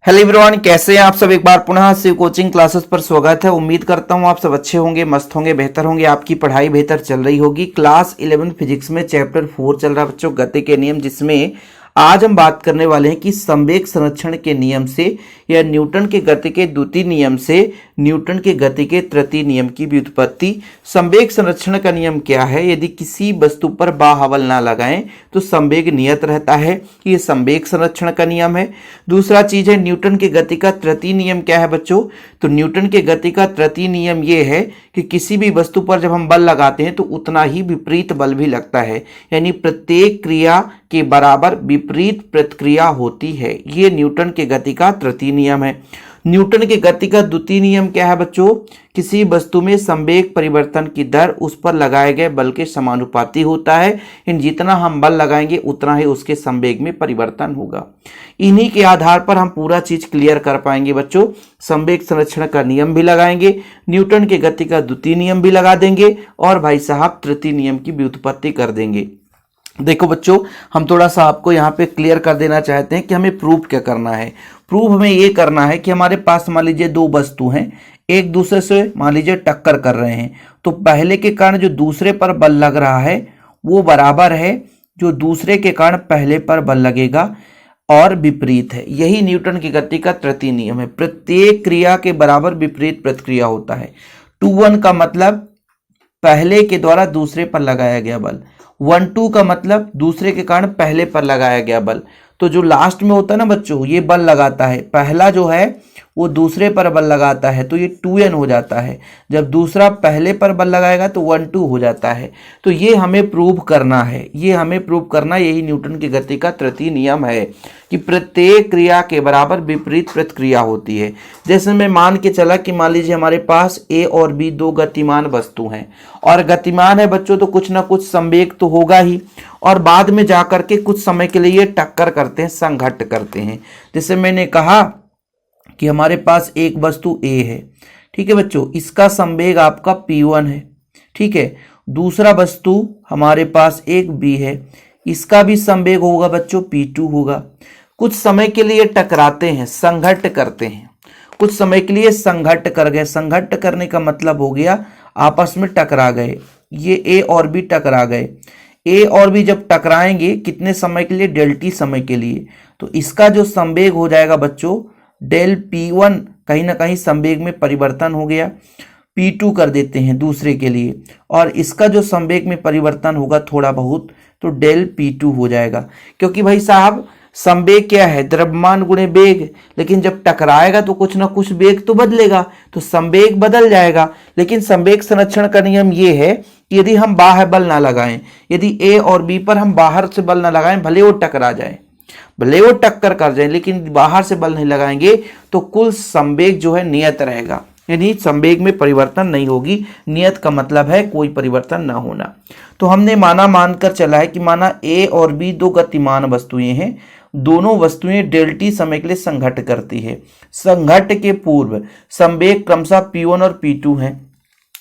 Hello everyone, कैसे हैं आप सब। एक बार पुनः शिव कोचिंग क्लासेस पर स्वागत है। उम्मीद करता हूं आप सब अच्छे होंगे, मस्त होंगे, बेहतर होंगे, आपकी पढ़ाई बेहतर चल रही होगी। क्लास 11 फिजिक्स में चैप्टर 4 चल रहा है बच्चों, गति के नियम, जिसमें आज हम बात करने वाले हैं कि संवेग संरक्षण के नियम से या न्यूटन के गति के द्वितीय नियम से न्यूटन के गति के तृतीय नियम की व्युत्पत्ति। संवेग संरक्षण का नियम क्या है? यदि किसी वस्तु पर बाहबल ना लगाएं तो संवेग नियत रहता है, ये संवेग संरक्षण का नियम है। दूसरा चीज है न्यूटन के गति का तृतीय नियम क्या है बच्चों? तो न्यूटन के गति का तृतीय नियम ये है कि किसी भी वस्तु पर जब हम बल लगाते हैं तो उतना ही विपरीत बल भी लगता है, यानी प्रत्येक क्रिया के बराबर विपरीत प्रतिक्रिया होती है। ये न्यूटन के गति का तृतीय नियम है। न्यूटन के गति का द्वितीय नियम क्या है बच्चों? किसी वस्तु में संवेग परिवर्तन की दर उस पर लगाए गए बल के समानुपाती होता है, इन जितना हम बल लगाएंगे उतना ही उसके संवेग में परिवर्तन होगा। इन्हीं के आधार पर हम पूरा चीज क्लियर कर पाएंगे बच्चों। संवेग संरक्षण का नियम भी लगाएंगे, न्यूटन के गति का द्वितीय नियम भी लगा देंगे और भाई साहब तृतीय नियम की व्युत्पत्ति कर देंगे। देखो बच्चों, हम थोड़ा सा आपको यहाँ पे क्लियर कर देना चाहते हैं कि हमें प्रूफ क्या करना है। प्रूफ हमें ये करना है कि हमारे पास मान लीजिए दो वस्तु हैं, एक दूसरे से मान लीजिए टक्कर कर रहे हैं, तो पहले के कारण जो दूसरे पर बल लग रहा है वो बराबर है जो दूसरे के कारण पहले पर बल लगेगा और विपरीत है। यही न्यूटन की गति का तृतीय नियम है। प्रत्येक क्रिया के बराबर विपरीत प्रतिक्रिया होता है। 2-1 का मतलब पहले के द्वारा दूसरे पर लगाया गया बल, 1-2 का मतलब दूसरे के कारण पहले पर लगाया गया बल। तो जो लास्ट में होता है ना बच्चों, ये बल लगाता है, पहला जो है वो दूसरे पर बल लगाता है तो ये 2n हो जाता है। जब दूसरा पहले पर बल लगाएगा तो 1-2 हो जाता है। तो ये हमें प्रूव करना है, ये हमें प्रूव करना, यही न्यूटन की गति का तृतीय नियम है कि प्रत्येक क्रिया के बराबर विपरीत प्रतिक्रिया होती है। जैसे मैं मान के चला कि मान लीजिए हमारे पास A और B दो गतिमान वस्तु हैं, और गतिमान है बच्चों तो कुछ ना कुछ संवेग तो होगा ही, और बाद में जाकर के कुछ समय के लिए टक्कर करते हैं, संघट्ट करते हैं। जैसे मैंने कहा कि हमारे पास एक वस्तु A है, ठीक है बच्चों, इसका संवेग आपका P1 है, ठीक है। दूसरा वस्तु हमारे पास एक B है, इसका भी संवेग होगा बच्चों P2 होगा। कुछ समय के लिए टकराते हैं, संघट्ट करते हैं, कुछ समय के लिए संघट्ट कर गए। संघट्ट करने का मतलब हो गया आपस में टकरा गए, ये A और B टकरा गए। A और B जब टकराएंगे कितने समय के लिए? डेल टी समय के लिए। तो इसका जो संवेग हो जाएगा बच्चों डेल P1, कहीं ना कहीं संवेग में परिवर्तन हो गया, P2 कर देते हैं दूसरे के लिए, और इसका जो संवेग में परिवर्तन होगा थोड़ा बहुत तो डेल P2 हो जाएगा। क्योंकि भाई साहब संवेग क्या है? द्रव्यमान गुणे वेग, लेकिन जब टकराएगा तो कुछ ना कुछ वेग तो बदलेगा, तो संवेग बदल जाएगा। लेकिन संवेग संरक्षण का नियम ये है कि यदि हम बाह्य बल ना लगाएं, यदि A और B पर हम बाहर से बल ना लगाएं, भले वो टकरा जाए, भले वो टक्कर कर जाए, लेकिन बाहर से बल नहीं लगाएंगे तो कुल संवेग जो है नियत रहेगा, यानी संवेग में परिवर्तन नहीं होगी। नियत का मतलब है कोई परिवर्तन ना होना। तो हमने मानकर चला है कि माना A और B दो गतिमान वस्तुएं हैं, दोनों वस्तुएं डेल टी समय के लिए संघट्ट करती है। संघट्ट के पूर्व संवेग क्रमशः P1 और P2 है।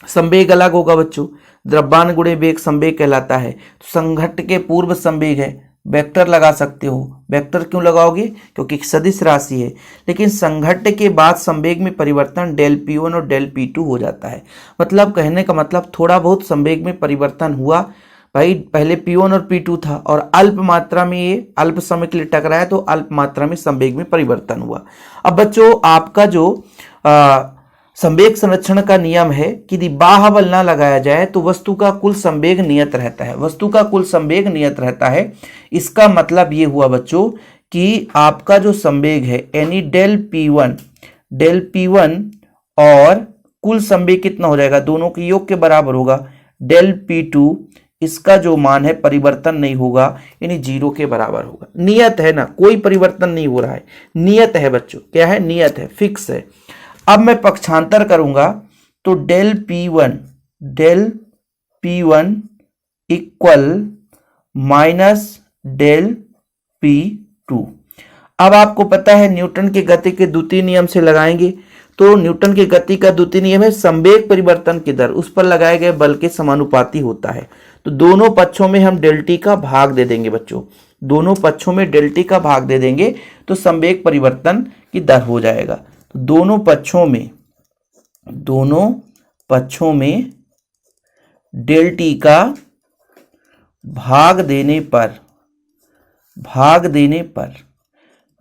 संवेग अलग होगा बच्चों, द्रव्यमान गुणे वेग संवेग कहलाता है। तो संघट्ट के पूर्व संवेग है, वेक्टर लगा सकते हो। वेक्टर क्यों लगाओगे? क्योंकि सदिश राशि है। लेकिन संघट्ट के बाद संवेग में परिवर्तन डेल P1 और डेल P2 हो जाता है। मतलब कहने का मतलब थोड़ा बहुत संवेग में परिवर्तन हुआ भाई, पहले P1 और P2 था और अल्प मात्रा में ये अल्प समय के लिए टकराया तो अल्प मात्रा में संवेग में परिवर्तन हुआ। अब बच्चों आपका जो संवेग संरक्षण का नियम है कि यदि बाह्य बल ना लगाया जाए तो वस्तु का कुल संवेग नियत रहता है, वस्तु का कुल संवेग नियत रहता है। इसका मतलब ये हुआ बच्चों कि आपका जो संवेग है यानी डेल P1 और कुल संवेग कितना हो जाएगा? दोनों के योग के बराबर होगा डेल P2, इसका जो मान है परिवर्तन नहीं होगा, यानी 0 के बराबर होगा। नियत है ना, कोई परिवर्तन नहीं हो रहा है, नियत है बच्चों। क्या है? नियत है, फिक्स है। अब मैं पक्षांतर करूंगा तो del P1 equal minus del P2। अब आपको पता है न्यूटन के गति के द्वितीय नियम से लगाएंगे तो न्यूटन की गति का द्वितीय नियम है संवेग परिवर्तन की दर उस पर लगाए गए बल के समानुपाती होता है। तो दोनों पक्षों में हम डेल टी का भाग दे देंगे बच्चों। दोनों पक्षों में डेल टी का भाग दे देंगे तो संवेग परिवर्तन की दर हो जाएगा। तो दोनों पक्षों में डेल टी का भाग देने पर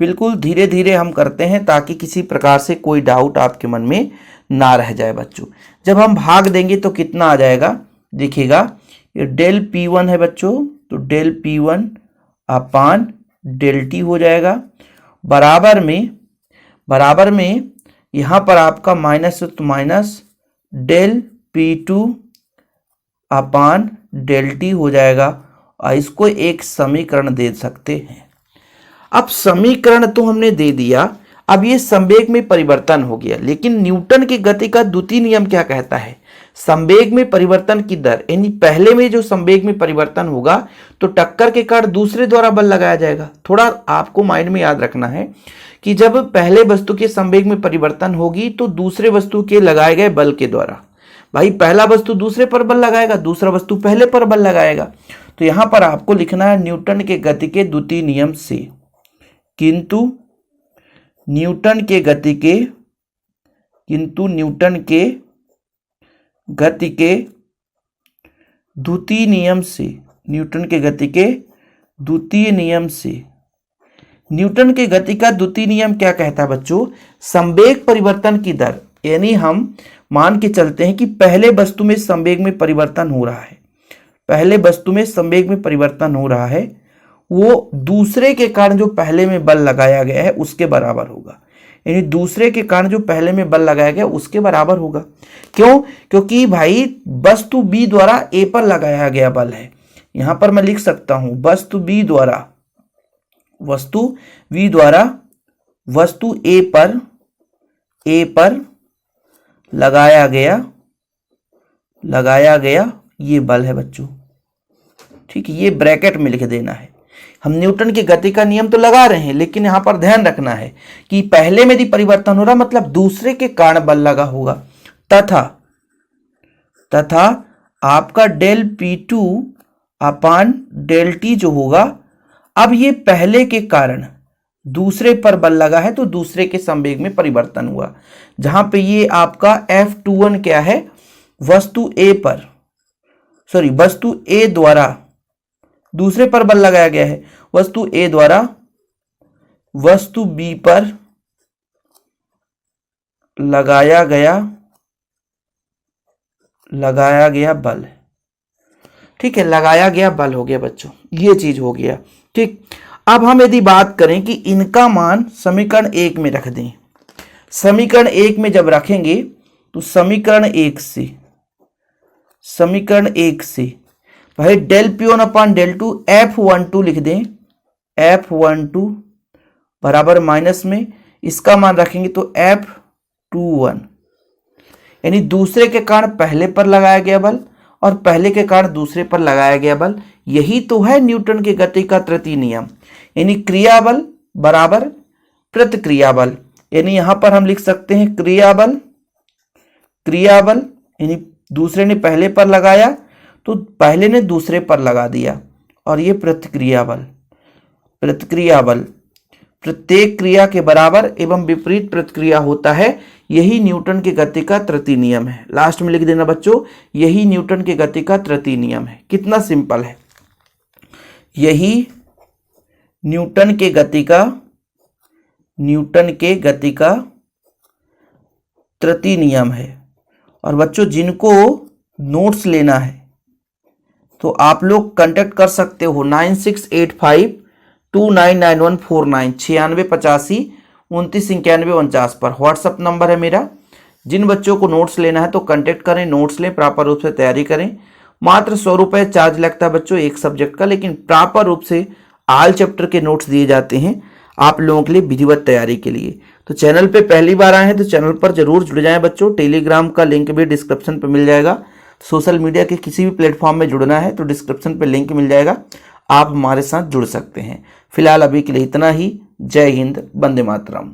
बिल्कुल धीरे धीरे हम करते हैं ताकि किसी प्रकार से कोई डाउट आपके मन में ना रह जाए बच्चों। जब हम भाग देंगे तो कितना आ जाएगा, देखिएगा ये डेल P1 है बच्चों, तो डेल P1 अपान डेल टी हो जाएगा। बराबर में यहाँ पर आपका माइनस है तो minus del P2 upon del T हो जाएगा। और इसको एक समीकरण दे सकते हैं। अब समीकरण तो हमने दे दिया, अब ये संवेग में परिवर्तन हो गया, लेकिन न्यूटन की गति का द्वितीय नियम क्या कहता है? संवेग में परिवर्तन की दर, यानी पहले में जो संवेग में परिवर्तन होगा तो टक्कर के कारण दूसरे द्वारा बल लगाया जाएगा। थोड़ा आपको माइंड में याद रखना है कि जब पहले वस्तु के संवेग में परिवर्तन होगी तो दूसरे वस्तु के लगाए गए बल के द्वारा, भाई पहला वस्तु दूसरे पर बल लगाएगा, दूसरा वस्तु पहले पर बल लगाएगा। तो यहां पर आपको लिखना है न्यूटन के गति के द्वितीय नियम से, किंतु न्यूटन के गति के द्वितीय नियम से, न्यूटन के गति के द्वितीय नियम क्या कहता है बच्चों? संवेग परिवर्तन की दर, यानी हम मान के चलते हैं कि पहले वस्तु में संवेग में परिवर्तन हो रहा है, वो दूसरे के कारण जो पहले में बल लगाया गया है उसके बराबर होगा। यानी दूसरे के कारण जो पहले में बल लगाया गया उसके बराबर होगा। क्यों? क्योंकि भाई वस्तु बी द्वारा ए पर लगाया गया बल है। यहां पर मैं लिख सकता हूं वस्तु बी द्वारा वस्तु ए पर लगाया गया ये बल है बच्चों। ठीक है, ये ब्रैकेट में लिख देना है। हम न्यूटन की गति का नियम तो लगा रहे हैं, लेकिन यहां पर ध्यान रखना है कि पहले में यदि परिवर्तन हो रहा मतलब दूसरे के कारण बल लगा होगा, तथा आपका del P2 upon del T जो होगा, अब ये पहले के कारण दूसरे पर बल लगा है तो दूसरे के संवेग में परिवर्तन हुआ। जहां पे ये आपका F21 क्या है? वस्तु ए द्वारा दूसरे पर बल लगाया गया है, वस्तु ए द्वारा वस्तु बी पर लगाया गया बल। ठीक है, लगाया गया बल हो गया बच्चों, ये चीज हो गया। ठीक, अब हम यदि बात करें कि इनका मान समीकरण 1 में रख दें, समीकरण 1 में जब रखेंगे तो समीकरण 1 से भाई del P1 upon del 2 F12 लिख दें, F12 बराबर माइनस में इसका मान रखेंगे तो F21, यानी दूसरे के कारण पहले पर लगाया गया बल और पहले के कारण दूसरे पर लगाया गया बल। यही तो है न्यूटन की गति का तृतीय नियम, यानी क्रिया बल बराबर प्रतिक्रिया बल। यानी यहां पर हम लिख सकते हैं क्रिया बल यानी दूसरे ने पहले पर लगाया तो पहले ने दूसरे पर लगा दिया, और ये प्रतिक्रिया बल प्रत्येक क्रिया के बराबर एवं विपरीत प्रतिक्रिया होता है। यही न्यूटन की गति का तृतीय नियम है। लास्ट में लिख देना बच्चों, यही न्यूटन की गति का तृतीय नियम है। कितना सिंपल है, यही न्यूटन के गति का तृतीय नियम है। और बच्चों जिनको नोट्स लेना है तो आप लोग कांटेक्ट कर सकते हो 9685299149 9685299149 पर व्हाट्सएप नंबर है मेरा। जिन बच्चों को नोट्स लेना है तो कांटेक्ट करें, नोट्स लें, प्रॉपर रूप से तैयारी करें। मात्र 100 रुपये चार्ज लगता है बच्चों एक सब्जेक्ट का, लेकिन प्रॉपर रूप से ऑल चैप्टर के नोट्स दिए जाते हैं आप लोगों के लिए विधिवत तैयारी के लिए। तो चैनल पे पहली बार आए हैं तो चैनल पर जरूर जुड़ जाएं बच्चों। टेलीग्राम का लिंक भी डिस्क्रिप्शन पे मिल जाएगा। सोशल मीडिया के किसी भी प्लेटफॉर्म में जुड़ना है तो डिस्क्रिप्शन पे लिंक मिल जाएगा, आप हमारे साथ जुड़ सकते हैं। फिलहाल अभी के लिए इतना ही। जय हिंद, वंदे मातरम।